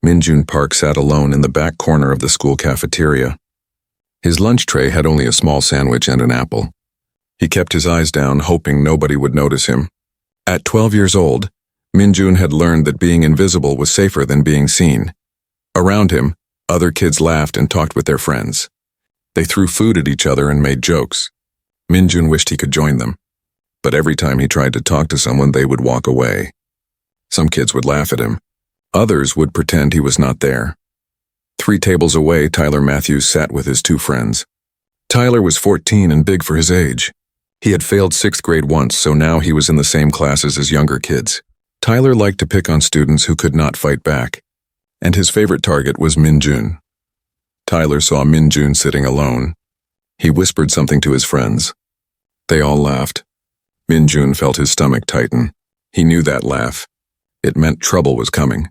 Minjun Park sat alone in the back corner of the school cafeteria. His lunch tray had only a small sandwich and an apple. He kept his eyes down, hoping nobody would notice him. At 12 years old, Minjun had learned that being invisible was safer than being seen. Around him, other kids laughed and talked with their friends. They threw food at each other and made jokes. Minjun wished he could join them, but every time he tried to talk to someone, they would walk away. Some kids would laugh at him. Others would pretend he was not there. 3 tables away, Tyler Matthews sat with his 2 friends. Tyler was 14 and big for his age. He had failed 6th grade once, so now he was in the same classes as younger kids. Tyler liked to pick on students who could not fight back, and his favorite target was Minjun. Tyler saw Minjun sitting alone. He whispered something to his friends. They all laughed. Minjun felt his stomach tighten. He knew that laugh. It meant trouble was coming.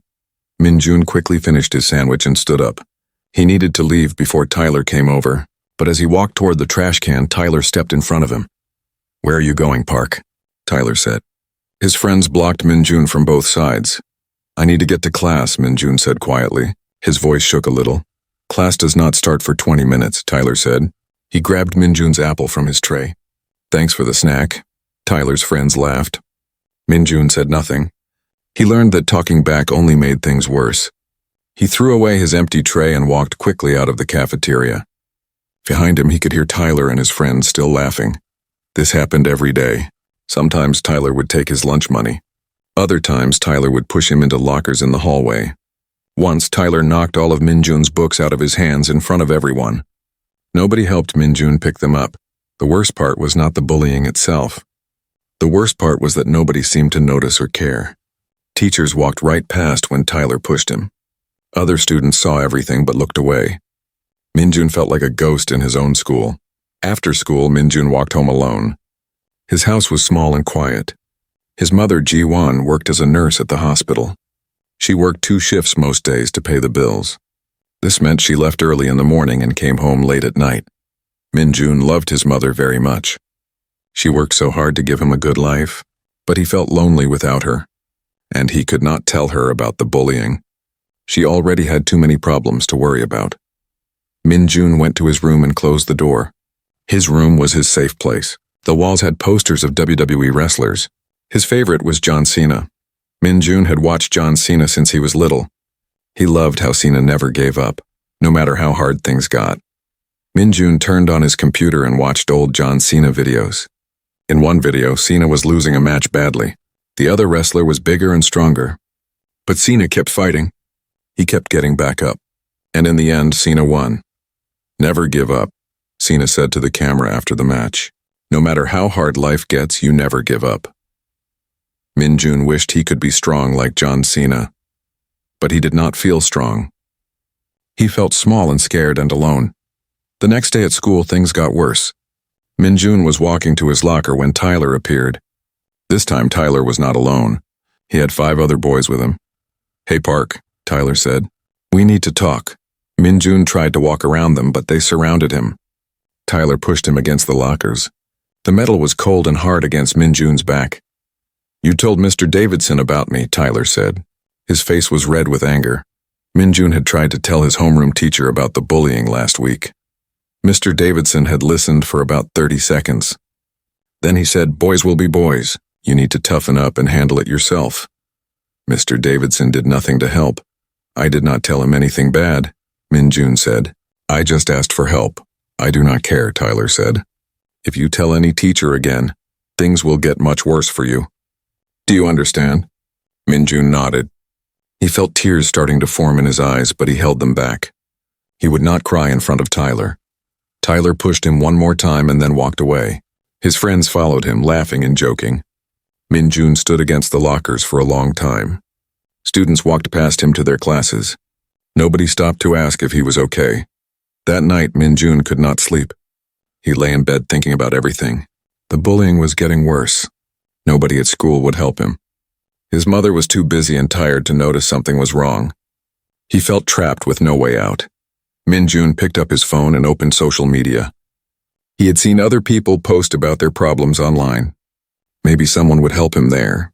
Minjun quickly finished his sandwich and stood up. He needed to leave before Tyler came over, but as he walked toward the trash can, Tyler stepped in front of him. "Where are you going, Park?" Tyler said. His friends blocked Minjun from both sides. "I need to get to class," Minjun said quietly. His voice shook a little. "Class does not start for 20 minutes, Tyler said. He grabbed Minjun's apple from his tray. "Thanks for the snack." Tyler's friends laughed. Minjun said nothing. He learned that talking back only made things worse. He threw away his empty tray and walked quickly out of the cafeteria. Behind him, he could hear Tyler and his friends still laughing. This happened every day. Sometimes Tyler would take his lunch money. Other times, Tyler would push him into lockers in the hallway. Once, Tyler knocked all of Minjun's books out of his hands in front of everyone. Nobody helped Minjun pick them up. The worst part was not the bullying itself. The worst part was that nobody seemed to notice or care. Teachers walked right past when Tyler pushed him. Other students saw everything but looked away. Minjun felt like a ghost in his own school. After school, Minjun walked home alone. His house was small and quiet. His mother, Ji-won, worked as a nurse at the hospital. She worked 2 shifts most days to pay the bills. This meant she left early in the morning and came home late at night. Minjun loved his mother very much. She worked so hard to give him a good life, but he felt lonely without her, and he could not tell her about the bullying. She already had too many problems to worry about. Minjun went to his room and closed the door. His room was his safe place. The walls had posters of WWE wrestlers. His favorite was John Cena. Minjun had watched John Cena since he was little. He loved how Cena never gave up, no matter how hard things got. Minjun turned on his computer and watched old John Cena videos. In one video, Cena was losing a match badly. The other wrestler was bigger and stronger. But Cena kept fighting. He kept getting back up. And in the end, Cena won. "Never give up," Cena said to the camera after the match. "No matter how hard life gets, you never give up." Minjun wished he could be strong like John Cena, but he did not feel strong. He felt small and scared and alone. The next day at school, things got worse. Minjun was walking to his locker when Tyler appeared. This time, Tyler was not alone. He had 5 other boys with him. "Hey, Park," Tyler said. "We need to talk." Minjun tried to walk around them, but they surrounded him. Tyler pushed him against the lockers. The metal was cold and hard against Minjun's back. "You told Mr. Davidson about me," Tyler said. His face was red with anger. Minjun had tried to tell his homeroom teacher about the bullying last week. Mr. Davidson had listened for about 30 seconds. Then he said, "Boys will be boys. You need to toughen up and handle it yourself." Mr. Davidson did nothing to help. "I did not tell him anything bad," Minjun said. "I just asked for help. I do not care," Tyler said. "If you tell any teacher again, things will get much worse for you. Do you understand?" Minjun nodded. He felt tears starting to form in his eyes, but he held them back. He would not cry in front of Tyler. Tyler pushed him one more time and then walked away. His friends followed him, laughing and joking. Minjun stood against the lockers for a long time. Students walked past him to their classes. Nobody stopped to ask if he was okay. That night, Minjun could not sleep. He lay in bed thinking about everything. The bullying was getting worse. Nobody at school would help him. His mother was too busy and tired to notice something was wrong. He felt trapped with no way out. Minjun picked up his phone and opened social media. He had seen other people post about their problems online. Maybe someone would help him there.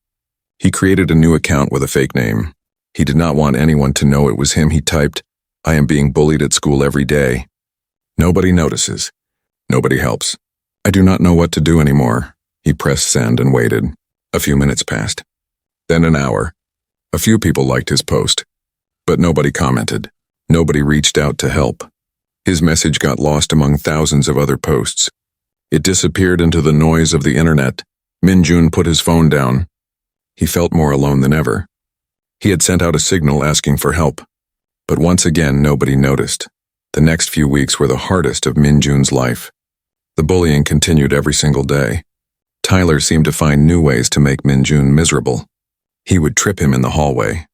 He created a new account with a fake name. He did not want anyone to know it was him. He typed, "I am being bullied at school every day. Nobody notices. Nobody helps. I do not know what to do anymore." He pressed send and waited. A few minutes passed. Then an hour. A few people liked his post, but nobody commented. Nobody reached out to help. His message got lost among thousands of other posts. It disappeared into the noise of the internet. Minjun put his phone down. He felt more alone than ever. He had sent out a signal asking for help, but once again nobody noticed. The next few weeks were the hardest of Minjun's life. The bullying continued every single day. Tyler seemed to find new ways to make Minjun miserable. He would trip him in the hallway.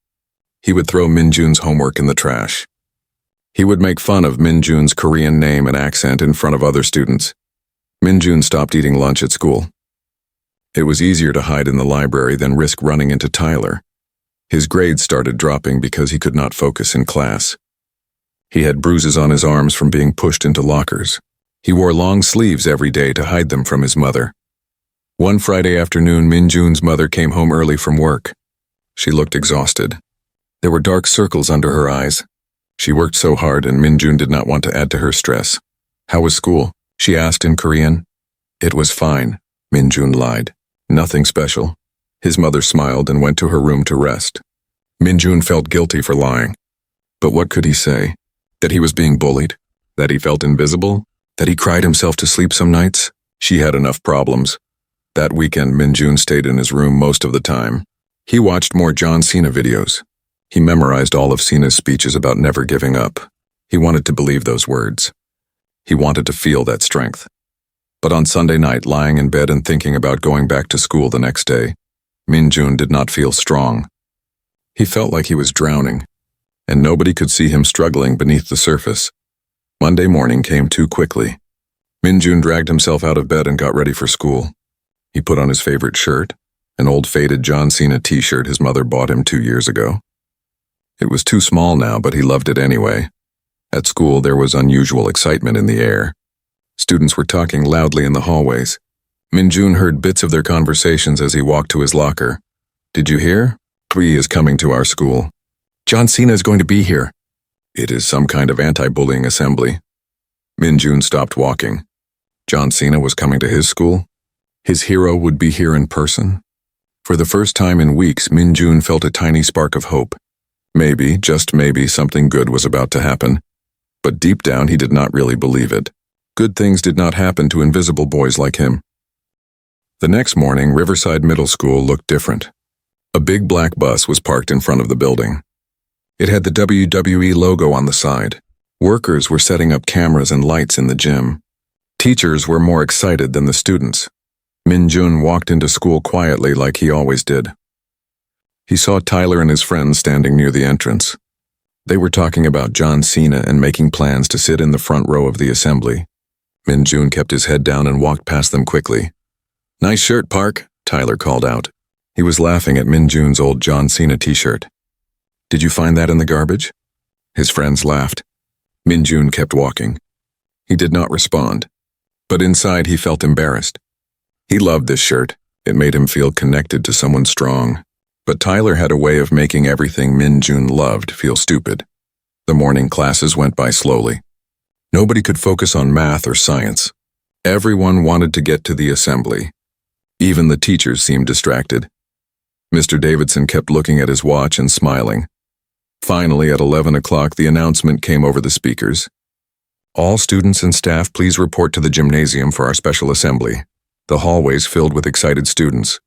He would throw Minjun's homework in the trash. He would make fun of Minjun's Korean name and accent in front of other students. Minjun stopped eating lunch at school. It was easier to hide in the library than risk running into Tyler. His grades started dropping because he could not focus in class. He had bruises on his arms from being pushed into lockers. He wore long sleeves every day to hide them from his mother. One Friday afternoon, Minjun's mother came home early from work. She looked exhausted. There were dark circles under her eyes. She worked so hard and Minjun did not want to add to her stress. "How was school?" she asked in Korean. "It was fine," Minjun lied. "Nothing special." His mother smiled and went to her room to rest. Minjun felt guilty for lying. But what could he say? That he was being bullied? That he felt invisible? That he cried himself to sleep some nights? She had enough problems. That weekend, Minjun stayed in his room most of the time. He watched more Cena videos. He memorized all of Cena's speeches about never giving up. He wanted to believe those words. He wanted to feel that strength. But on Sunday night, lying in bed and thinking about going back to school the next day, Minjun did not feel strong. He felt like he was drowning, and nobody could see him struggling beneath the surface. Monday morning came too quickly. Minjun dragged himself out of bed and got ready for school. He put on his favorite shirt, an old faded Cena t-shirt his mother bought him 2 years ago. It was too small now, but he loved it anyway. At school, there was unusual excitement in the air. Students were talking loudly in the hallways. Minjun heard bits of their conversations as he walked to his locker. "Did you hear? Kui is coming to our school. Cena is going to be here." It is some kind of anti-bullying assembly. Minjun stopped walking. Cena was coming to his school? His hero would be here in person? For the first time in weeks, Minjun felt a tiny spark of hope. Maybe, just maybe, something good was about to happen. But deep down, he did not really believe it. Good things did not happen to invisible boys like him. The next morning, Riverside Middle School looked different. A big black bus was parked in front of the building. It had the WWE logo on the side. Workers were setting up cameras and lights in the gym. Teachers were more excited than the students. Minjun walked into school quietly like he always did. He saw Tyler and his friends standing near the entrance. They were talking about Cena and making plans to sit in the front row of the assembly. Minjun kept his head down and walked past them quickly. "Nice shirt, Park," Tyler called out. He was laughing at Minjun's old Cena t-shirt. "Did you find that in the garbage?" His friends laughed. Minjun kept walking. He did not respond, but inside he felt embarrassed. He loved this shirt. It made him feel connected to someone strong. But Tyler had a way of making everything Minjun loved feel stupid. The morning classes went by slowly. Nobody could focus on math or science. Everyone wanted to get to the assembly. Even the teachers seemed distracted. Mr. Davidson kept looking at his watch and smiling. Finally, at 11 o'clock, the announcement came over the speakers. "All students and staff, please report to the gymnasium for our special assembly." The hallways filled with excited students.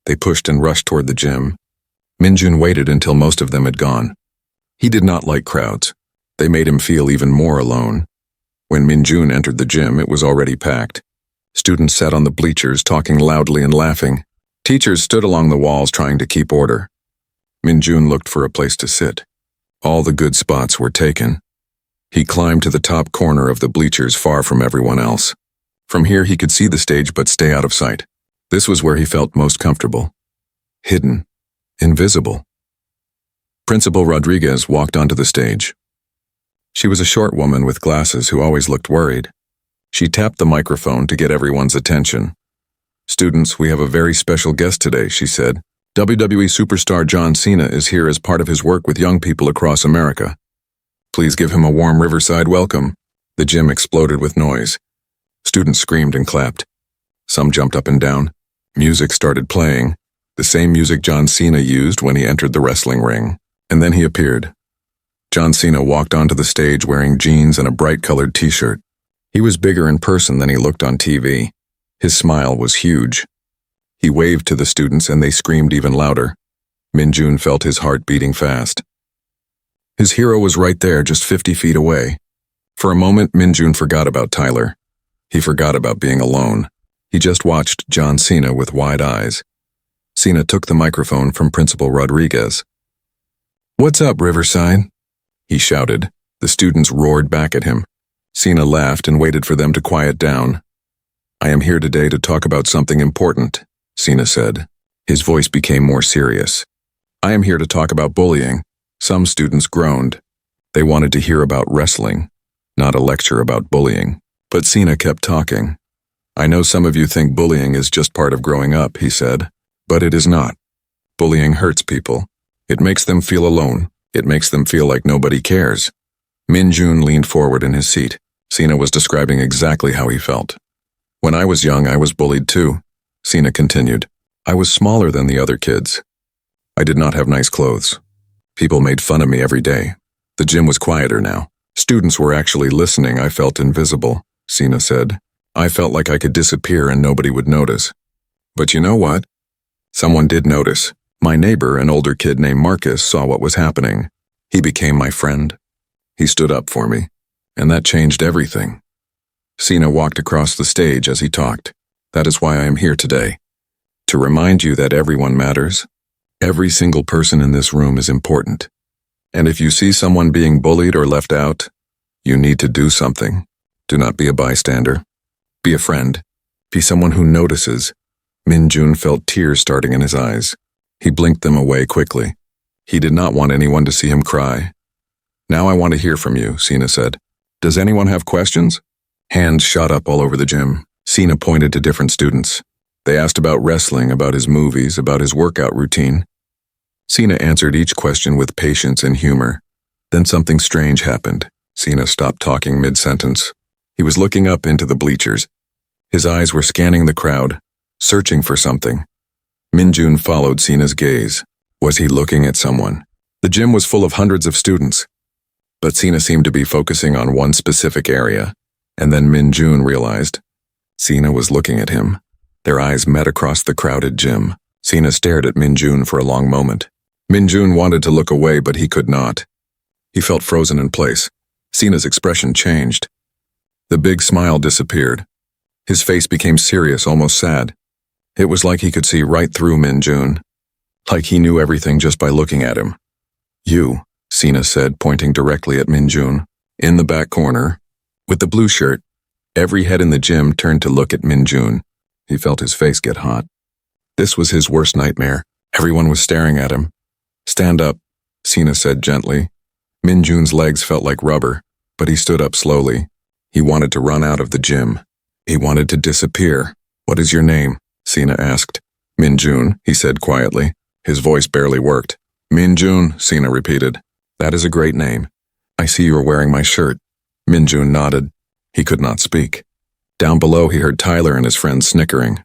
They pushed and rushed toward the gym. Minjun waited until most of them had gone. He did not like crowds. They made him feel even more alone. When Minjun entered the gym, it was already packed. Students sat on the bleachers, talking loudly and laughing. Teachers stood along the walls trying to keep order. Minjun looked for a place to sit. All the good spots were taken. He climbed to the top corner of the bleachers, far from everyone else. From here he could see the stage but stay out of sight. This was where he felt most comfortable. Hidden. Invisible. Principal Rodriguez walked onto the stage. She was a short woman with glasses who always looked worried. She tapped the microphone to get everyone's attention. "Students, we have a very special guest today," she said. WWE superstar John Cena is here as part of his work with young people across America. Please give him a warm Riverside welcome. The gym exploded with noise. Students screamed and clapped. Some jumped up and down. Music started playing, the same music John Cena used when he entered the wrestling ring. And then he appeared. John Cena walked onto the stage wearing jeans and a bright-colored t-shirt. He was bigger in person than he looked on TV. His smile was huge. He waved to the students and they screamed even louder. Min-jun felt his heart beating fast. His hero was right there, just 50 feet away. For a moment, Min-jun forgot about Tyler. He forgot about being alone. He just watched John Cena with wide eyes. Cena took the microphone from Principal Rodriguez. "What's up, Riverside?" he shouted. The students roared back at him. Cena laughed and waited for them to quiet down. "I am here today to talk about something important," Cena said. His voice became more serious. "I am here to talk about bullying." Some students groaned. They wanted to hear about wrestling, not a lecture about bullying. But Cena kept talking. "I know some of you think bullying is just part of growing up," he said, "but it is not. Bullying hurts people. It makes them feel alone. It makes them feel like nobody cares." Min-jun leaned forward in his seat. Cena was describing exactly how he felt. "When I was young, I was bullied too," Cena continued. "I was smaller than the other kids. I did not have nice clothes. People made fun of me every day. The gym was quieter now. Students were actually listening. I felt invisible," Cena said. "I felt like I could disappear and nobody would notice. But you know what? Someone did notice. My neighbor, an older kid named Marcus, saw what was happening. He became my friend. He stood up for me, and that changed everything." Cena walked across the stage as he talked. "That is why I am here today. To remind you that everyone matters. Every single person in this room is important. And if you see someone being bullied or left out, you need to do something. Do not be a bystander. Be a friend. Be someone who notices." Min-jun felt tears starting in his eyes. He blinked them away quickly. He did not want anyone to see him cry. "Now I want to hear from you," Cena said. "Does anyone have questions?" Hands shot up all over the gym. Cena pointed to different students. They asked about wrestling, about his movies, about his workout routine. Cena answered each question with patience and humor. Then something strange happened. Cena stopped talking mid-sentence. He was looking up into the bleachers. His eyes were scanning the crowd, searching for something. Min-jun followed Cena's gaze. Was he looking at someone? The gym was full of hundreds of students, but Cena seemed to be focusing on one specific area, and then Min-jun realized Cena was looking at him. Their eyes met across the crowded gym. Cena stared at Min-jun for a long moment. Min-jun wanted to look away, but he could not. He felt frozen in place. Cena's expression changed. The big smile disappeared. His face became serious, almost sad. It was like he could see right through Min-jun. Like he knew everything just by looking at him. "You," Cena said, pointing directly at Min-jun. In the back corner, with the blue shirt, every head in the gym turned to look at Min-jun. He felt his face get hot. This was his worst nightmare. Everyone was staring at him. "Stand up," Cena said gently. Min-jun's legs felt like rubber, but he stood up slowly. He wanted to run out of the gym. He wanted to disappear. "What is your name?" Cena asked. "Min-jun," he said quietly. His voice barely worked. "Min-jun," Cena repeated. "That is a great name. I see you are wearing my shirt." Min-jun nodded. He could not speak. Down below he heard Tyler and his friends snickering.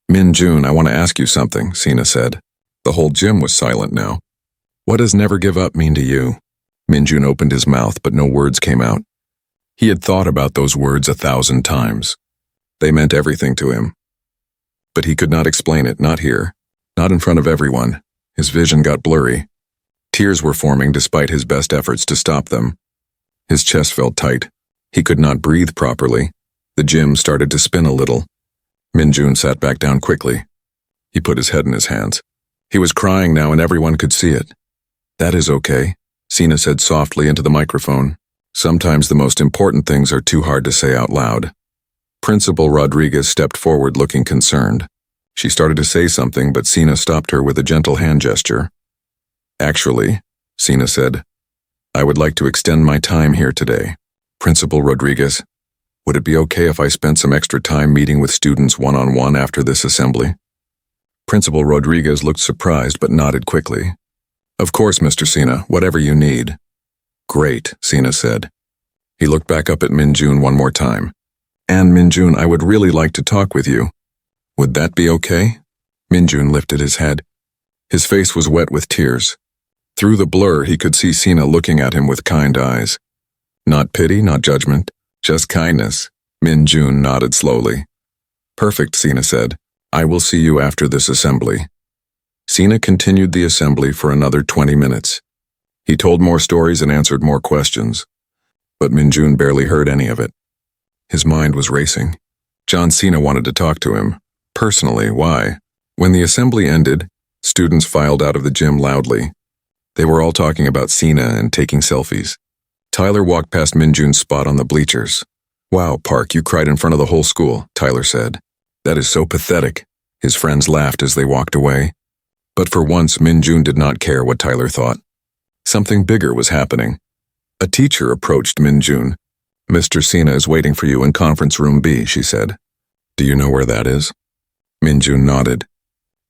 "Min-jun, I want to ask you something," Cena said. The whole gym was silent now. "What does never give up mean to you?" Min-jun opened his mouth, but no words came out. He had thought about those words 1,000 times. They meant everything to him. But he could not explain it, not here, not in front of everyone. His vision got blurry. Tears were forming despite his best efforts to stop them. His chest felt tight. He could not breathe properly. The gym started to spin a little. Min-jun sat back down quickly. He put his head in his hands. He was crying now and everyone could see it. "That is okay," Cena said softly into the microphone. "Sometimes the most important things are too hard to say out loud." Principal Rodriguez stepped forward looking concerned. She started to say something, but Cena stopped her with a gentle hand gesture. "Actually," Cena said, "I would like to extend my time here today. Principal Rodriguez, would it be okay if I spent some extra time meeting with students one-on-one after this assembly?" Principal Rodriguez looked surprised but nodded quickly. Of course, Mr. Cena, whatever you need. Great, Cena said. He looked back up at Minjun one more time. And Minjun, I would really like to talk with you. Would that be okay? Minjun lifted his head. His face was wet with tears. Through the blur, he could see Cena looking at him with kind eyes. Not pity, not judgment, just kindness. Minjun nodded slowly. Perfect, Cena said. I will see you after this assembly. Cena continued the assembly for another 20 minutes. He told more stories and answered more questions. But Minjun barely heard any of it. His mind was racing. John Cena wanted to talk to him. Personally, why? When the assembly ended, students filed out of the gym loudly. They were all talking about Cena and taking selfies. Tyler walked past Minjun's spot on the bleachers. Wow, Park, you cried in front of the whole school, Tyler said. That is so pathetic. His friends laughed as they walked away. But for once, Minjun did not care what Tyler thought. Something bigger was happening. A teacher approached Minjun. Mr. Cena is waiting for you in conference room B, she said. Do you know where that is? Minjun nodded.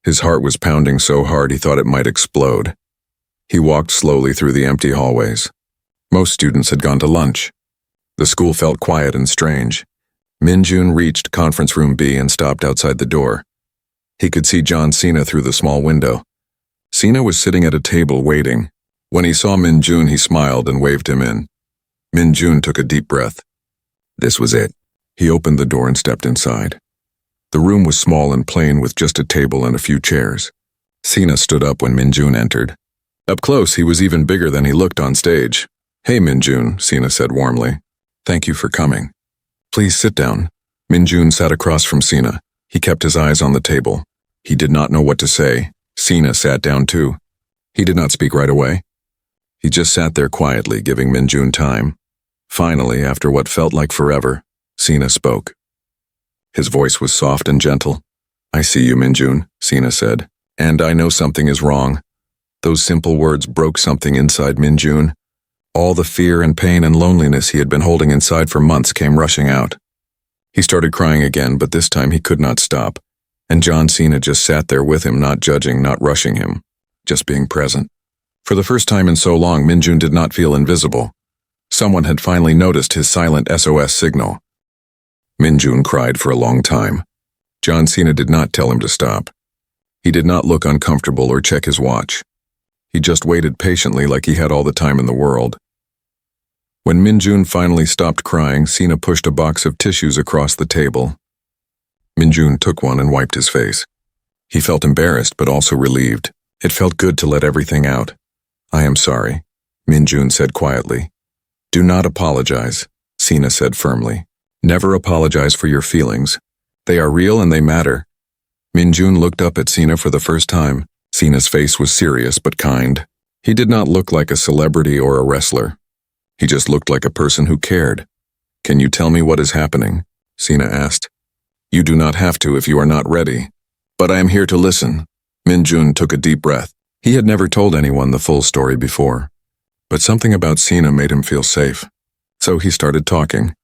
His heart was pounding so hard he thought it might explode. He walked slowly through the empty hallways. Most students had gone to lunch. The school felt quiet and strange. Minjun reached conference room B and stopped outside the door. He could see John Cena through the small window. Cena was sitting at a table waiting. When he saw Minjun, he smiled and waved him in. Minjun took a deep breath. This was it. He opened the door and stepped inside. The room was small and plain with just a table and a few chairs. Cena stood up when Minjun entered. Up close, he was even bigger than he looked on stage. Hey, Minjun, Cena said warmly. Thank you for coming. Please sit down. Minjun sat across from Cena. He kept his eyes on the table. He did not know what to say. Cena sat down too. He did not speak right away. He just sat there quietly, giving Minjun time. Finally, after what felt like forever, Cena spoke. His voice was soft and gentle. I see you, Minjun, Cena said. And I know something is wrong. Those simple words broke something inside Minjun. All the fear and pain and loneliness he had been holding inside for months came rushing out. He started crying again, but this time he could not stop. And John Cena just sat there with him, not judging, not rushing him, just being present. For the first time in so long, Minjun did not feel invisible. Someone had finally noticed his silent SOS signal. Minjun cried for a long time. John Cena did not tell him to stop. He did not look uncomfortable or check his watch. He just waited patiently like he had all the time in the world. When Minjun finally stopped crying, Cena pushed a box of tissues across the table. Minjun took one and wiped his face. He felt embarrassed but also relieved. It felt good to let everything out. I am sorry, Minjun said quietly. Do not apologize, Cena said firmly. Never apologize for your feelings. They are real and they matter. Minjun looked up at Cena for the first time. Cena's face was serious but kind. He did not look like a celebrity or a wrestler. He just looked like a person who cared. Can you tell me what is happening? Cena asked. You do not have to if you are not ready. But I am here to listen. Minjun took a deep breath. He had never told anyone the full story before. But something about Cena made him feel safe. So he started talking.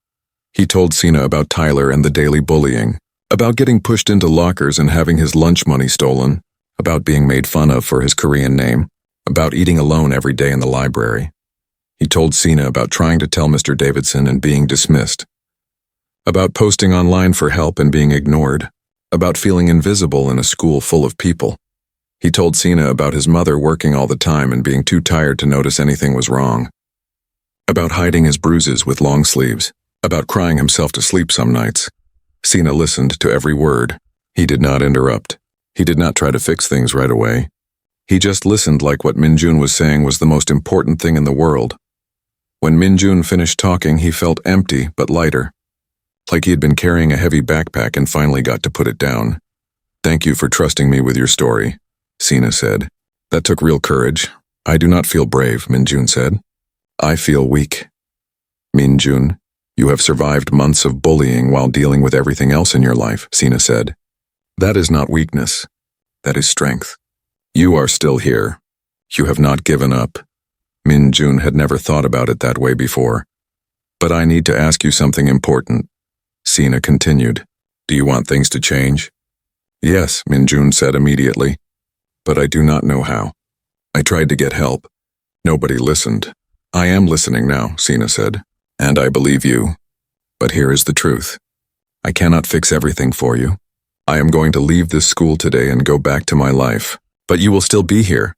He told Cena about Tyler and the daily bullying, about getting pushed into lockers and having his lunch money stolen, about being made fun of for his Korean name, about eating alone every day in the library. He told Cena about trying to tell Mr. Davidson and being dismissed, about posting online for help and being ignored, about feeling invisible in a school full of people. He told Cena about his mother working all the time and being too tired to notice anything was wrong, about hiding his bruises with long sleeves, about crying himself to sleep some nights. Cena listened to every word. He did not interrupt. He did not try to fix things right away. He just listened like what Minjun was saying was the most important thing in the world. When Minjun finished talking, he felt empty but lighter, like he had been carrying a heavy backpack and finally got to put it down. Thank you for trusting me with your story, Cena said. That took real courage. I do not feel brave, Minjun said. I feel weak. Minjun, you have survived months of bullying while dealing with everything else in your life, Cena said. That is not weakness. That is strength. You are still here. You have not given up. Minjun had never thought about it that way before. But I need to ask you something important. Cena continued. Do you want things to change? Yes, Minjun said immediately. But I do not know how. I tried to get help. Nobody listened. I am listening now, Cena said. And I believe you. But here is the truth. I cannot fix everything for you. I am going to leave this school today and go back to my life. But you will still be here.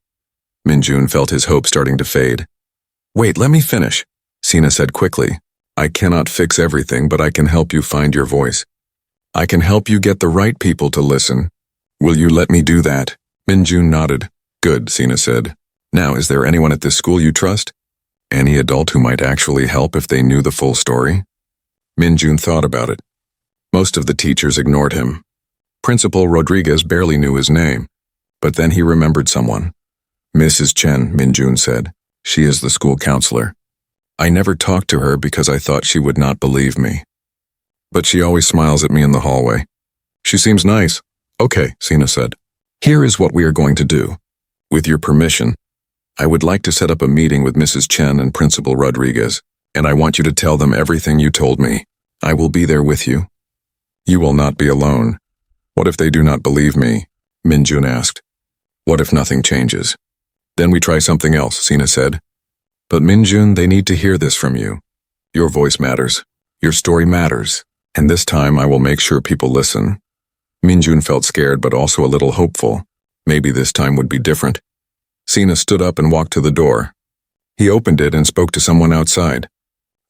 Minjun felt his hope starting to fade. Wait, let me finish, Cena said quickly. I cannot fix everything, but I can help you find your voice. I can help you get the right people to listen. Will you let me do that? Minjun nodded. Good, Cena said. Now, is there anyone at this school you trust? Any adult who might actually help if they knew the full story? Minjun thought about it. Most of the teachers ignored him. Principal Rodriguez barely knew his name. But then he remembered someone. Mrs. Chen, Minjun said. She is the school counselor. I never talked to her because I thought she would not believe me. But she always smiles at me in the hallway. She seems nice. Okay, Cena said. Here is what we are going to do. With your permission, I would like to set up a meeting with Mrs. Chen and Principal Rodriguez, and I want you to tell them everything you told me. I will be there with you. You will not be alone. What if they do not believe me? Minjun asked. What if nothing changes? Then we try something else, Cena said. But Minjun, they need to hear this from you. Your voice matters. Your story matters. And this time I will make sure people listen. Minjun felt scared but also a little hopeful. Maybe this time would be different. Cena stood up and walked to the door. He opened it and spoke to someone outside.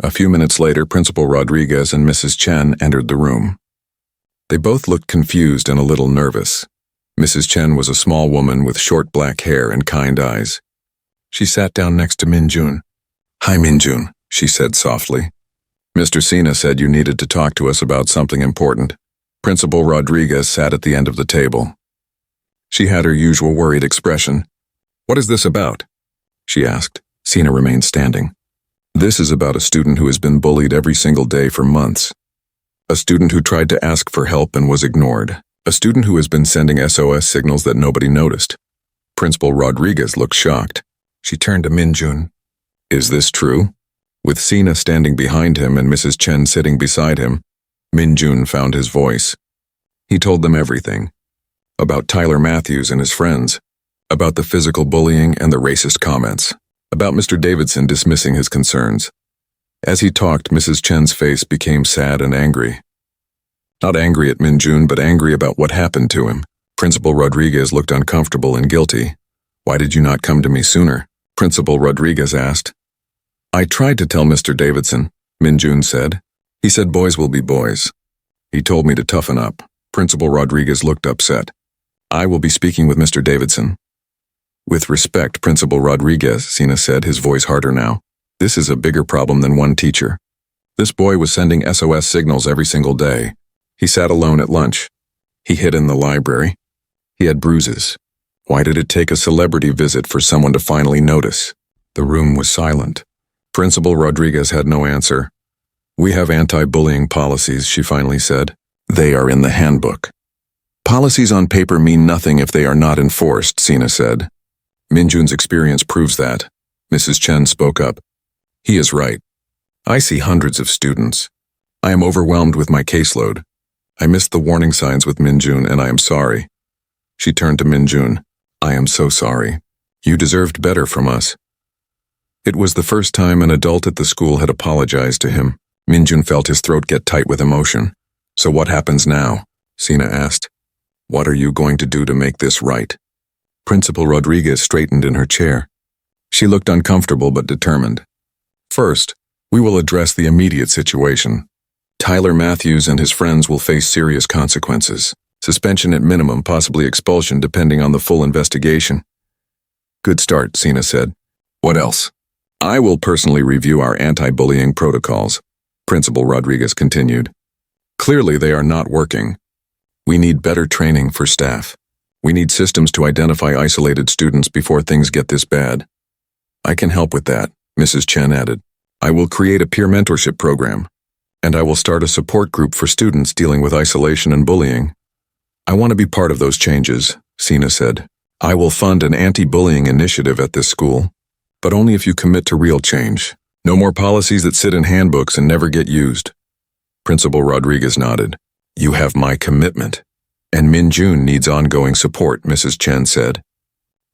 A few minutes later, Principal Rodriguez and Mrs. Chen entered the room. They both looked confused and a little nervous. Mrs. Chen was a small woman with short black hair and kind eyes. She sat down next to Minjun. Hi, Minjun, she said softly. Mr. Cena said you needed to talk to us about something important. Principal Rodriguez sat at the end of the table. She had her usual worried expression. What is this about? She asked. Cena remained standing. This is about a student who has been bullied every single day for months. A student who tried to ask for help and was ignored. A student who has been sending SOS signals that nobody noticed. Principal Rodriguez looked shocked. She turned to Minjun. Is this true? With Cena standing behind him and Mrs. Chen sitting beside him, Minjun found his voice. He told them everything. About Tyler Matthews and his friends. About the physical bullying and the racist comments. About Mr. Davidson dismissing his concerns. As he talked, Mrs. Chen's face became sad and angry. Not angry at Minjun, but angry about what happened to him. Principal Rodriguez looked uncomfortable and guilty. Why did you not come to me sooner? Principal Rodriguez asked. I tried to tell Mr. Davidson, Minjun said. He said boys will be boys. He told me to toughen up. Principal Rodriguez looked upset. I will be speaking with Mr. Davidson. With respect, Principal Rodriguez, Cena said, his voice harder now. This is a bigger problem than one teacher. This boy was sending SOS signals every single day. He sat alone at lunch. He hid in the library. He had bruises. Why did it take a celebrity visit for someone to finally notice? The room was silent. Principal Rodriguez had no answer. We have anti-bullying policies, she finally said. They are in the handbook. Policies on paper mean nothing if they are not enforced, Cena said. Minjun's experience proves that. Mrs. Chen spoke up. He is right. I see hundreds of students. I am overwhelmed with my caseload. I missed the warning signs with Minjun and I am sorry. She turned to Minjun. I am so sorry. You deserved better from us. It was the first time an adult at the school had apologized to him. Minjun felt his throat get tight with emotion. So what happens now? Cena asked. What are you going to do to make this right? Principal Rodriguez straightened in her chair. She looked uncomfortable but determined. First, we will address the immediate situation. Tyler Matthews and his friends will face serious consequences. Suspension at minimum, possibly expulsion depending on the full investigation. Good start, Cena said. What else? I will personally review our anti-bullying protocols, Principal Rodriguez continued. Clearly they are not working. We need better training for staff. We need systems to identify isolated students before things get this bad. I can help with that, Mrs. Chen added. I will create a peer mentorship program, and I will start a support group for students dealing with isolation and bullying. I want to be part of those changes, Cena said. I will fund an anti-bullying initiative at this school, but only if you commit to real change. No more policies that sit in handbooks and never get used. Principal Rodriguez nodded. You have my commitment. And Min-jun needs ongoing support, Mrs. Chen said.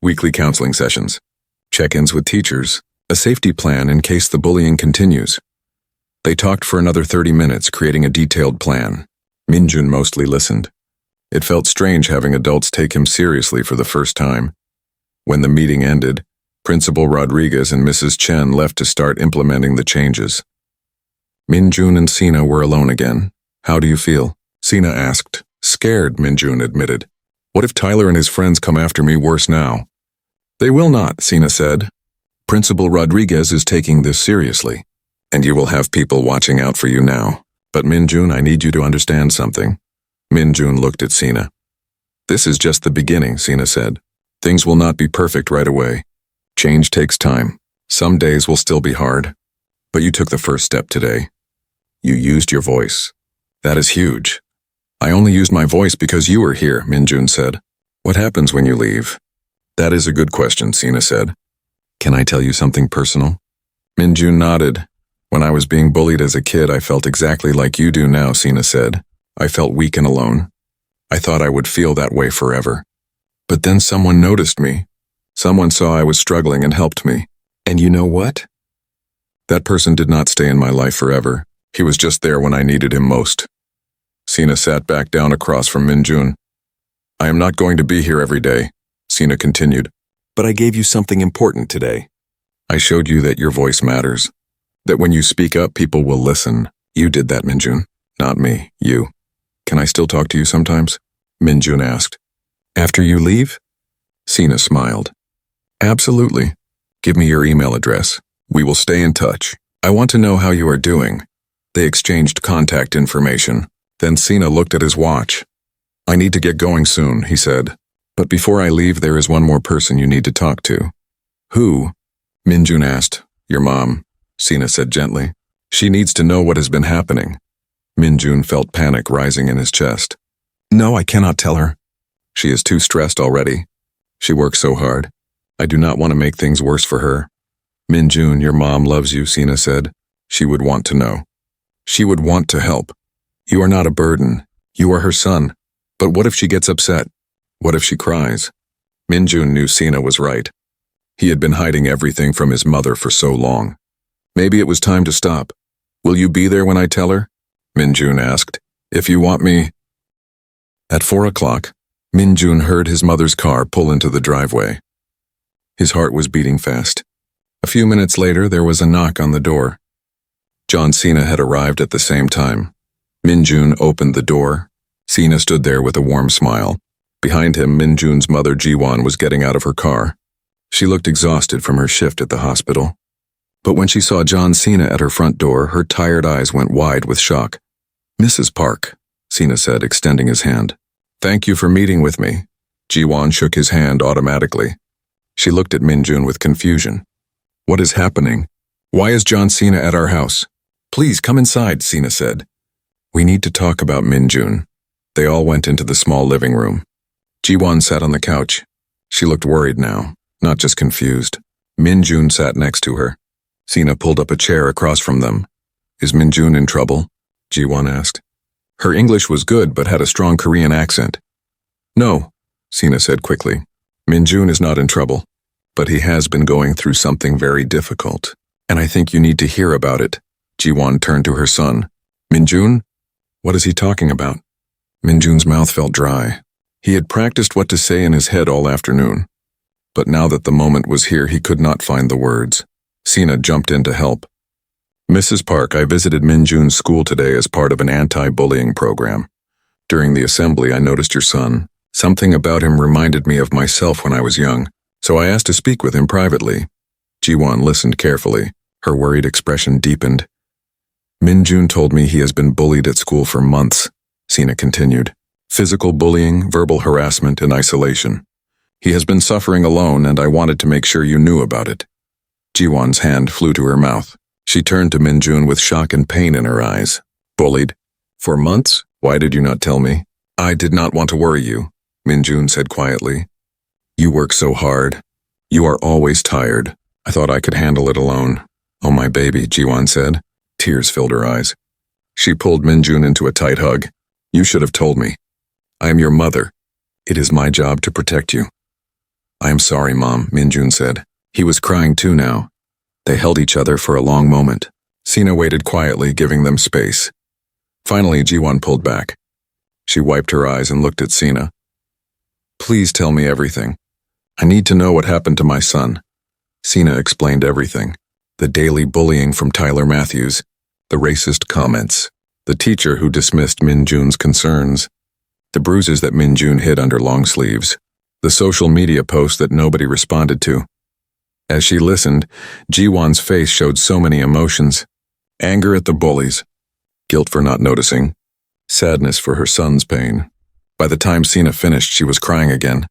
Weekly counseling sessions, check-ins with teachers, a safety plan in case the bullying continues. They talked for another 30 minutes, creating a detailed plan. Min-jun mostly listened. It felt strange having adults take him seriously for the first time. When the meeting ended, Principal Rodriguez and Mrs. Chen left to start implementing the changes. Min-jun and Cena were alone again. How do you feel? Cena asked. Scared, Min-jun admitted. What if Tyler and his friends come after me worse now? They will not, Cena said. Principal Rodriguez is taking this seriously, and you will have people watching out for you now. But Min-jun, I need you to understand something. Min-jun looked at Cena. This is just the beginning, Cena said. Things will not be perfect right away. Change takes time. Some days will still be hard. But you took the first step today. You used your voice. That is huge. I only used my voice because you were here, Min-jun said. What happens when you leave? That is a good question, Cena said. Can I tell you something personal? Min-jun nodded. When I was being bullied as a kid, I felt exactly like you do now, Cena said. I felt weak and alone. I thought I would feel that way forever. But then someone noticed me. Someone saw I was struggling and helped me. And you know what? That person did not stay in my life forever. He was just there when I needed him most. Cena sat back down across from Min-jun. I am not going to be here every day, Cena continued. But I gave you something important today. I showed you that your voice matters. That when you speak up, people will listen. You did that, Min-jun. Not me, you. Can I still talk to you sometimes? Min-jun asked. After you leave? Cena smiled. Absolutely. Give me your email address. We will stay in touch. I want to know how you are doing. They exchanged contact information. Then Cena looked at his watch. I need to get going soon, he said. But before I leave, there is one more person you need to talk to. Who? Min-jun asked. Your mom, Cena said gently. She needs to know what has been happening. Min-jun felt panic rising in his chest. No, I cannot tell her. She is too stressed already. She works so hard. I do not want to make things worse for her. Min-jun, your mom loves you, Cena said. She would want to know. She would want to help. You are not a burden. You are her son. But what if she gets upset? What if she cries? Min-jun knew Cena was right. He had been hiding everything from his mother for so long. Maybe it was time to stop. Will you be there when I tell her? Min-jun asked. If you want me. At 4 o'clock, Min-jun heard his mother's car pull into the driveway. His heart was beating fast. A few minutes later, there was a knock on the door. John Cena had arrived at the same time. Min-jun opened the door. Cena stood there with a warm smile. Behind him, Min-jun's mother, Ji-won, was getting out of her car. She looked exhausted from her shift at the hospital. But when she saw John Cena at her front door, her tired eyes went wide with shock. Mrs. Park, Cena said, extending his hand. Thank you for meeting with me. Ji-won shook his hand automatically. She looked at Min-jun with confusion. What is happening? Why is John Cena at our house? Please come inside, Cena said. We need to talk about Min-jun. They all went into the small living room. Ji-won sat on the couch. She looked worried now, not just confused. Min-jun sat next to her. Cena pulled up a chair across from them. Is Min-jun in trouble? Ji-won asked. Her English was good but had a strong Korean accent. No, Cena said quickly. Min-jun is not in trouble, but he has been going through something very difficult, and I think you need to hear about it. Ji-won turned to her son. Min-jun? What is he talking about? Min-jun's mouth felt dry. He had practiced what to say in his head all afternoon. But now that the moment was here, he could not find the words. Cena jumped in to help. Mrs. Park, I visited Min-jun's school today as part of an anti-bullying program. During the assembly, I noticed your son. Something about him reminded me of myself when I was young, so I asked to speak with him privately. Ji-won listened carefully. Her worried expression deepened. Min-jun told me he has been bullied at school for months, Cena continued. Physical bullying, verbal harassment, and isolation. He has been suffering alone, and I wanted to make sure you knew about it. Ji-won's hand flew to her mouth. She turned to Min-jun with shock and pain in her eyes. Bullied? For months? Why did you not tell me? I did not want to worry you, Min-jun said quietly. You work so hard. You are always tired. I thought I could handle it alone. Oh, my baby, Ji-won said. Tears filled her eyes. She pulled Min-jun into a tight hug. You should have told me. I am your mother. It is my job to protect you. I am sorry, Mom, Minjun said. He was crying too now. They held each other for a long moment. Cena waited quietly, giving them space. Finally, Jiwon pulled back. She wiped her eyes and looked at Cena. Please tell me everything. I need to know what happened to my son. Cena explained everything. The daily bullying from Tyler Matthews, the racist comments, the teacher who dismissed Minjun's concerns, the bruises that Minjun hid under long sleeves, the social media posts that nobody responded to. As she listened, Jiwon's face showed so many emotions. Anger at the bullies, guilt for not noticing, sadness for her son's pain. By the time Cena finished, she was crying again.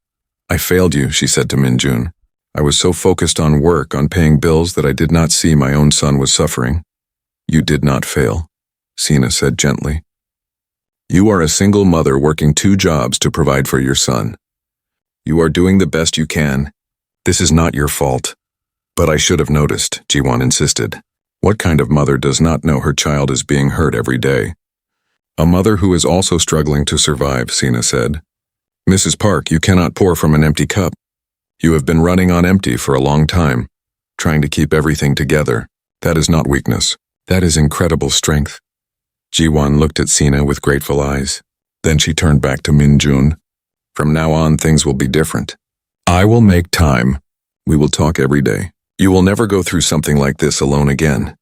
I failed you, she said to Minjun. I was so focused on work, on paying bills, that I did not see my own son was suffering. You did not fail, Cena said gently. You are a single mother working 2 jobs to provide for your son. You are doing the best you can. This is not your fault. But I should have noticed, Jiwon insisted. What kind of mother does not know her child is being hurt every day? A mother who is also struggling to survive, Cena said. Mrs. Park, you cannot pour from an empty cup. You have been running on empty for a long time, trying to keep everything together. That is not weakness. That is incredible strength. Jiwon looked at Cena with grateful eyes. Then she turned back to Minjun. From now on, things will be different. I will make time. We will talk every day. You will never go through something like this alone again.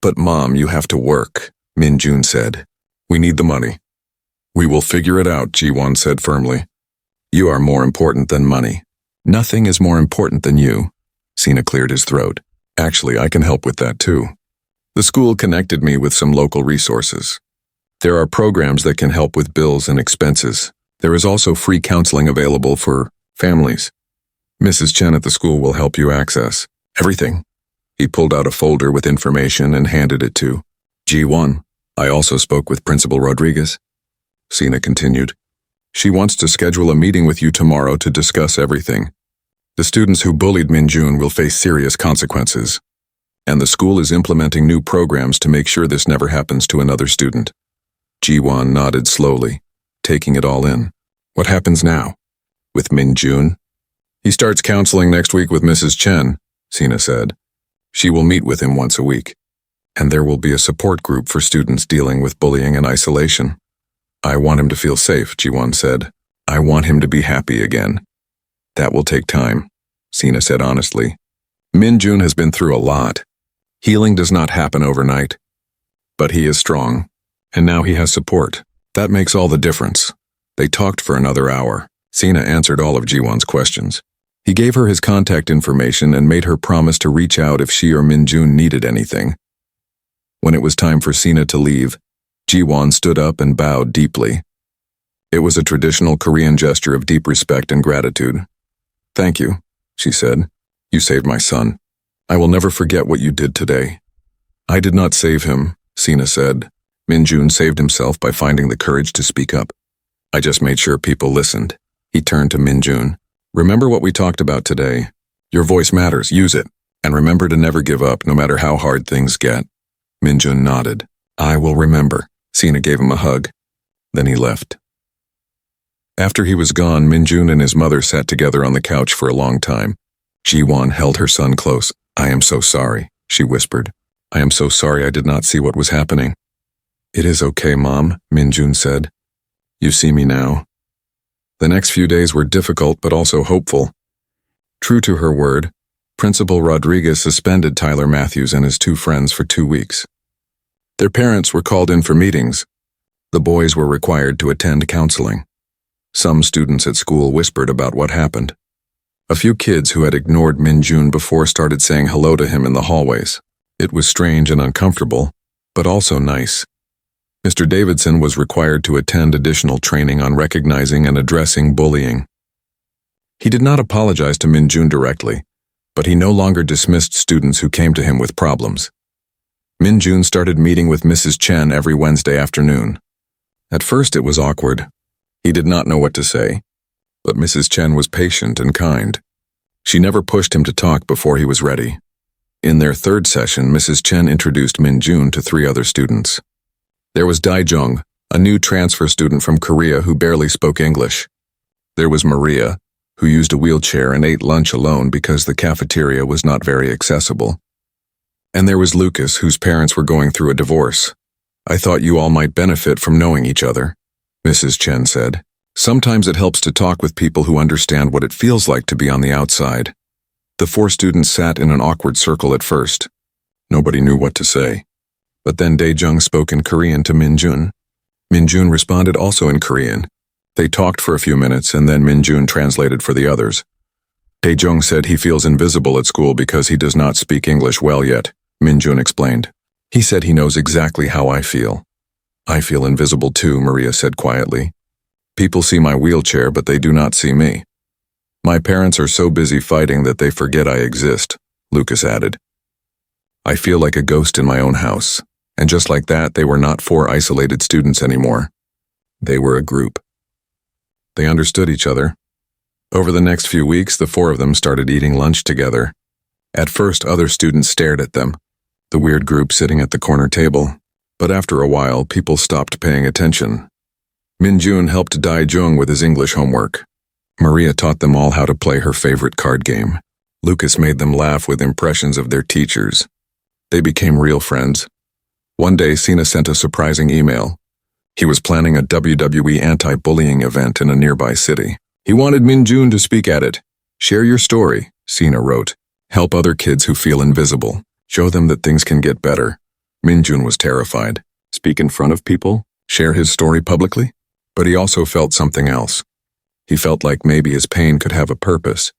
But Mom, you have to work, Minjun said. We need the money. We will figure it out, Jiwon said firmly. You are more important than money. Nothing is more important than you. Cena cleared his throat. Actually, I can help with that too. The school connected me with some local resources. There are programs that can help with bills and expenses. There is also free counseling available for families. Mrs. Chen at the school will help you access everything. He pulled out a folder with information and handed it to G1. I also spoke with Principal Rodriguez. Cena continued. She wants to schedule a meeting with you tomorrow to discuss everything. The students who bullied Minjun will face serious consequences. And the school is implementing new programs to make sure this never happens to another student. Jiwon nodded slowly, taking it all in. What happens now? With Minjun? He starts counseling next week with Mrs. Chen, Cena said. She will meet with him once a week. And there will be a support group for students dealing with bullying and isolation. I want him to feel safe, Jiwon said. I want him to be happy again. That will take time, Cena said honestly. Minjun has been through a lot. Healing does not happen overnight. But he is strong, and now he has support. That makes all the difference. They talked for another hour. Cena answered all of Jiwon's questions. He gave her his contact information and made her promise to reach out if she or Minjun needed anything. When it was time for Cena to leave, Jiwon stood up and bowed deeply. It was a traditional Korean gesture of deep respect and gratitude. Thank you, she said. You saved my son. I will never forget what you did today. I did not save him, Cena said. Minjun saved himself by finding the courage to speak up. I just made sure people listened. He turned to Minjun. Remember what we talked about today. Your voice matters, use it. And remember to never give up, no matter how hard things get. Minjun nodded. I will remember. Cena gave him a hug. Then he left. After he was gone, Minjun and his mother sat together on the couch for a long time. Jiwon held her son close. I am so sorry, she whispered. I am so sorry I did not see what was happening. It is okay, Mom, Minjun said. You see me now. The next few days were difficult but also hopeful. True to her word, Principal Rodriguez suspended Tyler Matthews and his 2 friends for 2 weeks. Their parents were called in for meetings. The boys were required to attend counseling. Some students at school whispered about what happened. A few kids who had ignored Minjun before started saying hello to him in the hallways. It was strange and uncomfortable, but also nice. Mr. Davidson was required to attend additional training on recognizing and addressing bullying. He did not apologize to Minjun directly, but he no longer dismissed students who came to him with problems. Minjun started meeting with Mrs. Chen every Wednesday afternoon. At first it was awkward. He did not know what to say, but Mrs. Chen was patient and kind. She never pushed him to talk before he was ready. In their 3rd session, Mrs. Chen introduced Minjun to 3 other students. There was Daijong, a new transfer student from Korea who barely spoke English. There was Maria, who used a wheelchair and ate lunch alone because the cafeteria was not very accessible. And there was Lucas, whose parents were going through a divorce. I thought you all might benefit from knowing each other, Mrs. Chen said. Sometimes it helps to talk with people who understand what it feels like to be on the outside. The 4 students sat in an awkward circle at first. Nobody knew what to say. But then Dae-jung spoke in Korean to Min-jun. Min-jun responded also in Korean. They talked for a few minutes and then Min-jun translated for the others. Dae-jung said he feels invisible at school because he does not speak English well yet, Min-jun explained. He said he knows exactly how I feel. I feel invisible too, Maria said quietly. People see my wheelchair, but they do not see me. My parents are so busy fighting that they forget I exist, Lucas added. I feel like a ghost in my own house. And just like that, they were not 4 isolated students anymore. They were a group. They understood each other. Over the next few weeks, the 4 of them started eating lunch together. At first, other students stared at them, the weird group sitting at the corner table. But after a while, people stopped paying attention. Min-jun helped Dae-jung with his English homework. Maria taught them all how to play her favorite card game. Lucas made them laugh with impressions of their teachers. They became real friends. One day, Cena sent a surprising email. He was planning a WWE anti-bullying event in a nearby city. He wanted Min-jun to speak at it. Share your story, Cena wrote. Help other kids who feel invisible. Show them that things can get better. Min-jun was terrified. Speak in front of people? Share his story publicly? But he also felt something else. He felt like maybe his pain could have a purpose.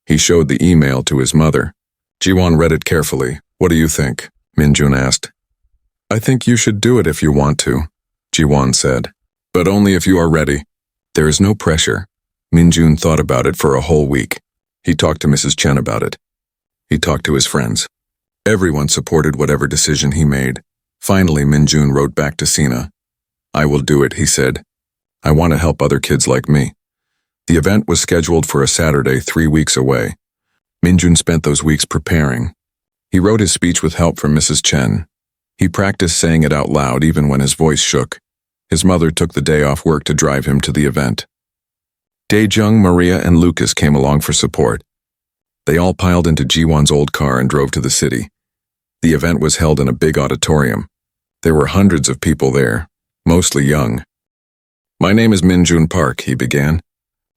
He showed the email to his mother. Ji-won read it carefully. What do you think? Min-jun asked. I think you should do it if you want to, Ji-won said. But only if you are ready. There is no pressure. Min-jun thought about it for a whole week. He talked to Mrs. Chen about it. He talked to his friends. Everyone supported whatever decision he made. Finally, Min-jun wrote back to Cena. I will do it, he said. I want to help other kids like me. The event was scheduled for a Saturday 3 weeks away. Min-jun spent those weeks preparing. He wrote his speech with help from Mrs. Chen. He practiced saying it out loud even when his voice shook. His mother took the day off work to drive him to the event. Dae-jung, Maria, and Lucas came along for support. They all piled into Ji-won's old car and drove to the city. The event was held in a big auditorium. There were hundreds of people there, mostly young. My name is Min-jun Park, he began.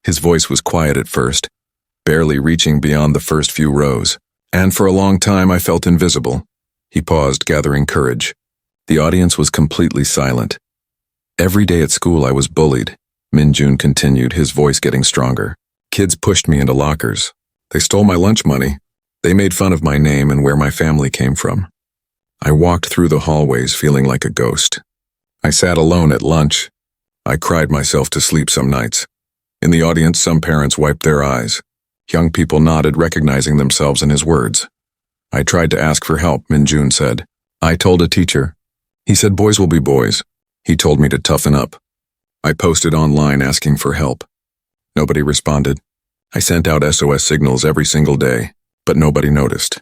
His voice was quiet at first, barely reaching beyond the first few rows. And for a long time I felt invisible. He paused, gathering courage. The audience was completely silent. Every day at school I was bullied, Min-jun continued, his voice getting stronger. Kids pushed me into lockers. They stole my lunch money. They made fun of my name and where my family came from. I walked through the hallways feeling like a ghost. I sat alone at lunch. I cried myself to sleep some nights. In the audience, some parents wiped their eyes. Young people nodded, recognizing themselves in his words. I tried to ask for help, Min-jun said. I told a teacher. He said boys will be boys. He told me to toughen up. I posted online asking for help. Nobody responded. I sent out SOS signals every single day, but nobody noticed.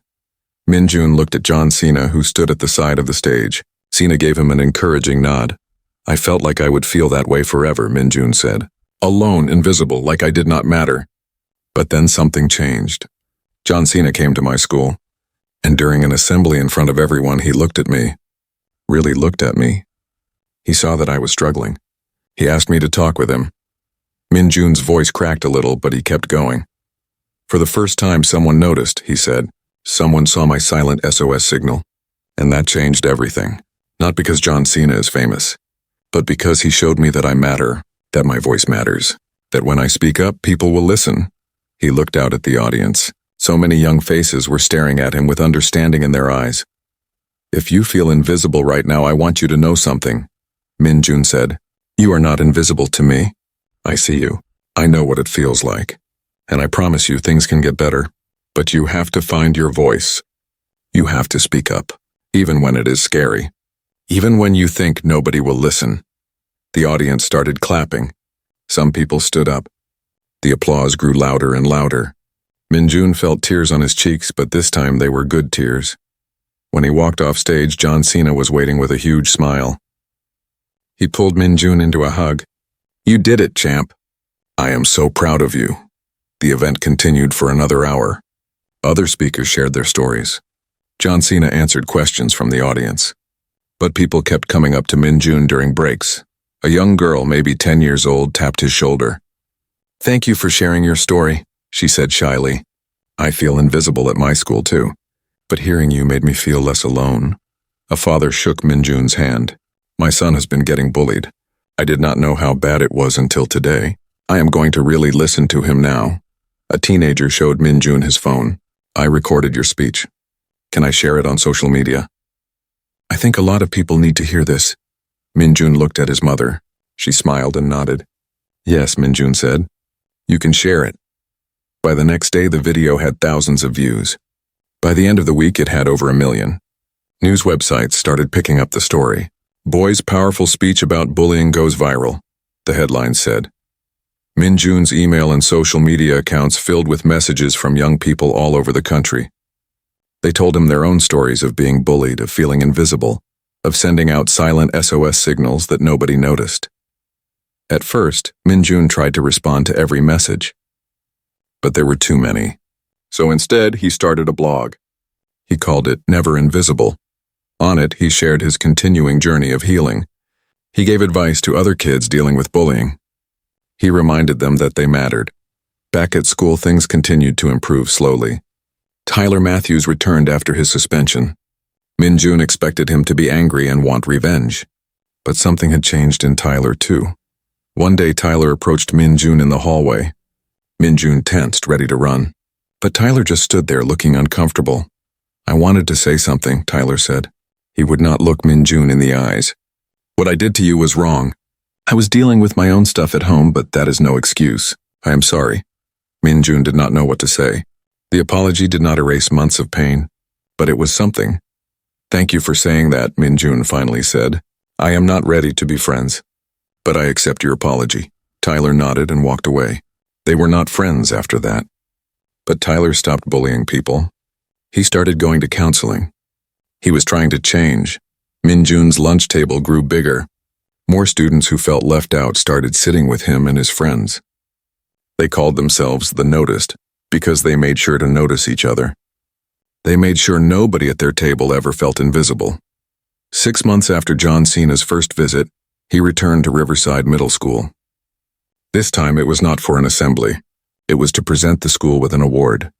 Min-jun looked at John Cena, who stood at the side of the stage. Cena gave him an encouraging nod. I felt like I would feel that way forever, Min-jun said. Alone, invisible, like I did not matter. But then something changed. John Cena came to my school, and during an assembly in front of everyone, he looked at me. Really looked at me. He saw that I was struggling. He asked me to talk with him. Min-jun's voice cracked a little, but he kept going. For the first time, someone noticed, he said. Someone saw my silent SOS signal. And that changed everything. Not because John Cena is famous, but because he showed me that I matter, that my voice matters, that when I speak up, people will listen. He looked out at the audience. So many young faces were staring at him with understanding in their eyes. If you feel invisible right now, I want you to know something, Min-jun said. You are not invisible to me. I see you. I know what it feels like. And I promise you things can get better. But you have to find your voice. You have to speak up, even when it is scary. Even when you think nobody will listen. The audience started clapping. Some people stood up. The applause grew louder and louder. Min-jun felt tears on his cheeks, but this time they were good tears. When he walked off stage, John Cena was waiting with a huge smile. He pulled Minjun into a hug. You did it, champ. I am so proud of you. The event continued for another hour. Other speakers shared their stories. Cena answered questions from the audience. But people kept coming up to Minjun during breaks. A young girl, maybe 10 years old, tapped his shoulder. Thank you for sharing your story, she said shyly. I feel invisible at my school too, but hearing you made me feel less alone. A father shook Minjun's hand. My son has been getting bullied. I did not know how bad it was until today. I am going to really listen to him now. A teenager showed Minjun his phone. I recorded your speech. Can I share it on social media? I think a lot of people need to hear this. Minjun looked at his mother. She smiled and nodded. Yes, Minjun said. You can share it. By the next day, the video had thousands of views. By the end of the week, it had over 1 million. News websites started picking up the story. Boy's powerful speech about bullying goes viral, the headline said. Minjun's email and social media accounts filled with messages from young people all over the country. They told him their own stories of being bullied, of feeling invisible, of sending out silent SOS signals that nobody noticed. At first, Minjun tried to respond to every message. But there were too many. So instead, he started a blog. He called it Never Invisible. On it, he shared his continuing journey of healing. He gave advice to other kids dealing with bullying. He reminded them that they mattered. Back at school, things continued to improve slowly. Tyler Matthews returned after his suspension. Minjun expected him to be angry and want revenge. But something had changed in Tyler, too. One day, Tyler approached Minjun in the hallway. Minjun tensed, ready to run. But Tyler just stood there looking uncomfortable. I wanted to say something, Tyler said. He would not look Minjun in the eyes. What I did to you was wrong. I was dealing with my own stuff at home, but that is no excuse. I am sorry. Minjun did not know what to say. The apology did not erase months of pain, but it was something. Thank you for saying that, Minjun finally said. I am not ready to be friends. But I accept your apology. Tyler nodded and walked away. They were not friends after that. But Tyler stopped bullying people. He started going to counseling. He was trying to change. Minjun's lunch table grew bigger. More students who felt left out started sitting with him and his friends. They called themselves the Noticed because they made sure to notice each other. They made sure nobody at their table ever felt invisible. 6 months after Cena's first visit, he returned to Riverside Middle School. This time it was not for an assembly. It was to present the school with an award.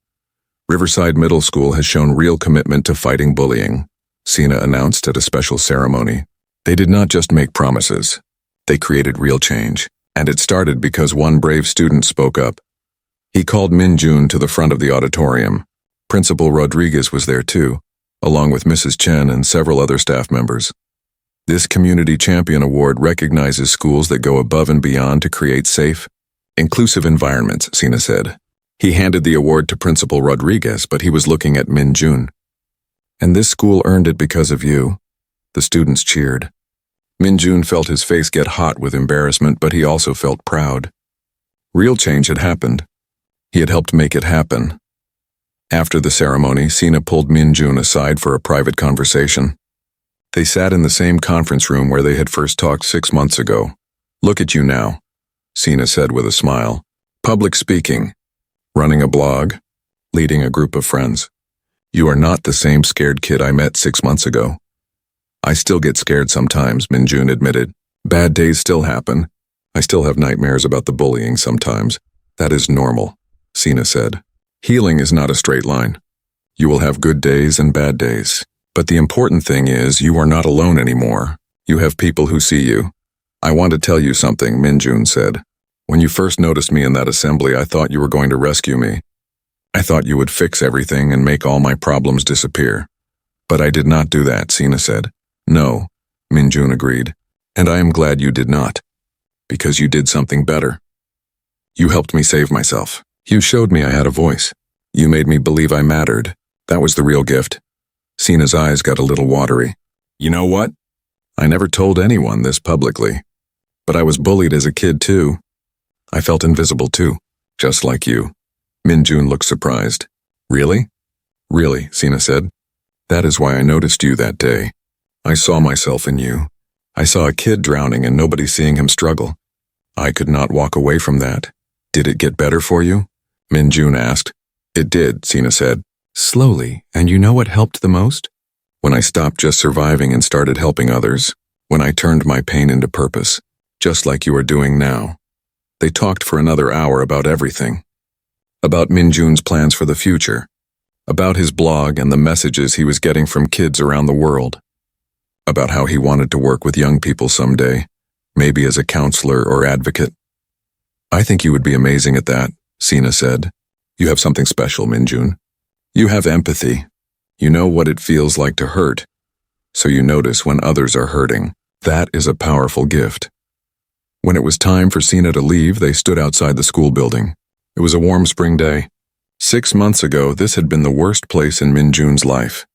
Riverside Middle School has shown real commitment to fighting bullying, Cena announced at a special ceremony. They did not just make promises. They created real change, and it started because one brave student spoke up. He called Minjun to the front of the auditorium. Principal Rodriguez was there too, along with Mrs. Chen and several other staff members. This Community Champion Award recognizes schools that go above and beyond to create safe, inclusive environments, Cena said. He handed the award to Principal Rodriguez, but he was looking at Minjun. And this school earned it because of you. The students cheered. Minjun felt his face get hot with embarrassment, but he also felt proud. Real change had happened. He had helped make it happen. After the ceremony, Cena pulled Minjun aside for a private conversation. They sat in the same conference room where they had first talked 6 months ago. Look at you now, Cena said with a smile. Public speaking, running a blog, leading a group of friends. You are not the same scared kid I met 6 months ago. I still get scared sometimes, Minjun admitted. Bad days still happen. I still have nightmares about the bullying sometimes. That is normal, Cena said. Healing is not a straight line. You will have good days and bad days. But the important thing is you are not alone anymore. You have people who see you. I want to tell you something, Minjun said. When you first noticed me in that assembly, I thought you were going to rescue me. I thought you would fix everything and make all my problems disappear. But I did not do that, Cena said. No, Minjun agreed. And I am glad you did not. Because you did something better. You helped me save myself. You showed me I had a voice. You made me believe I mattered. That was the real gift. Cena's eyes got a little watery. You know what? I never told anyone this publicly. But I was bullied as a kid too. I felt invisible too, just like you. Minjun looked surprised. Really? Really, Cena said. That is why I noticed you that day. I saw myself in you. I saw a kid drowning and nobody seeing him struggle. I could not walk away from that. Did it get better for you? Minjun asked. It did, Cena said. Slowly, and you know what helped the most? When I stopped just surviving and started helping others. When I turned my pain into purpose, just like you are doing now. They talked for another hour about everything. About Minjun's plans for the future. About his blog and the messages he was getting from kids around the world. About how he wanted to work with young people someday, maybe as a counselor or advocate. I think you would be amazing at that, Cena said. You have something special, Minjun. You have empathy. You know what it feels like to hurt. So you notice when others are hurting. That is a powerful gift. When it was time for Cena to leave, they stood outside the school building. It was a warm spring day. 6 months ago, this had been the worst place in Minjun's life.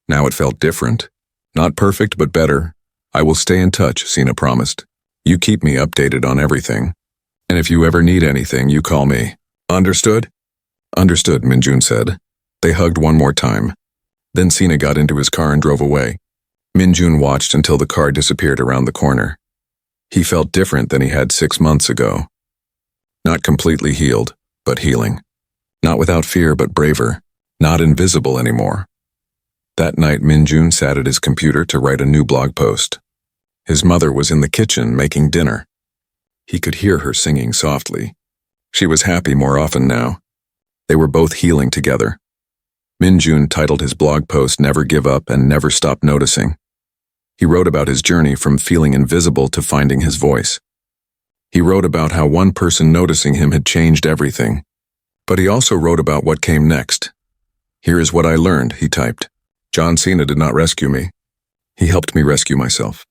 Now it felt different. Not perfect, but better. I will stay in touch, Cena promised. You keep me updated on everything. And if you ever need anything, you call me. Understood? Understood, Minjun said. They hugged one more time. Then Cena got into his car and drove away. Minjun watched until the car disappeared around the corner. He felt different than he had 6 months ago. Not completely healed, but healing. Not without fear, but braver. Not invisible anymore. That night, Minjun sat at his computer to write a new blog post. His mother was in the kitchen making dinner. He could hear her singing softly. She was happy more often now. They were both healing together. Minjun titled his blog post Never Give Up and Never Stop Noticing. He wrote about his journey from feeling invisible to finding his voice. He wrote about how one person noticing him had changed everything. But he also wrote about what came next. Here is what I learned, he typed. John Cena did not rescue me. He helped me rescue myself.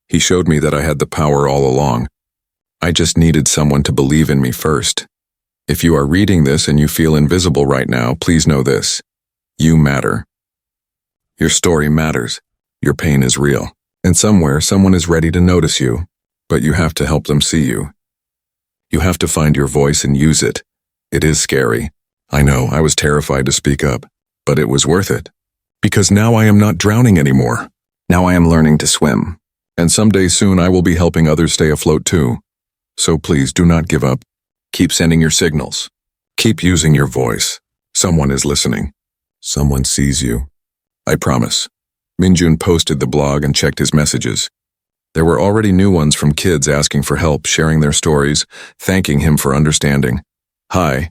He showed me that I had the power all along. I just needed someone to believe in me first. If you are reading this and you feel invisible right now, please know this. You matter. Your story matters. Your pain is real. And somewhere, someone is ready to notice you. But you have to help them see you. You have to find your voice and use it. It is scary. I know, I was terrified to speak up. But it was worth it. Because now I am not drowning anymore. Now I am learning to swim. And someday soon I will be helping others stay afloat too. So please do not give up. Keep sending your signals. Keep using your voice. Someone is listening. Someone sees you. I promise. Minjun posted the blog and checked his messages. There were already new ones from kids asking for help, sharing their stories, thanking him for understanding. Hi,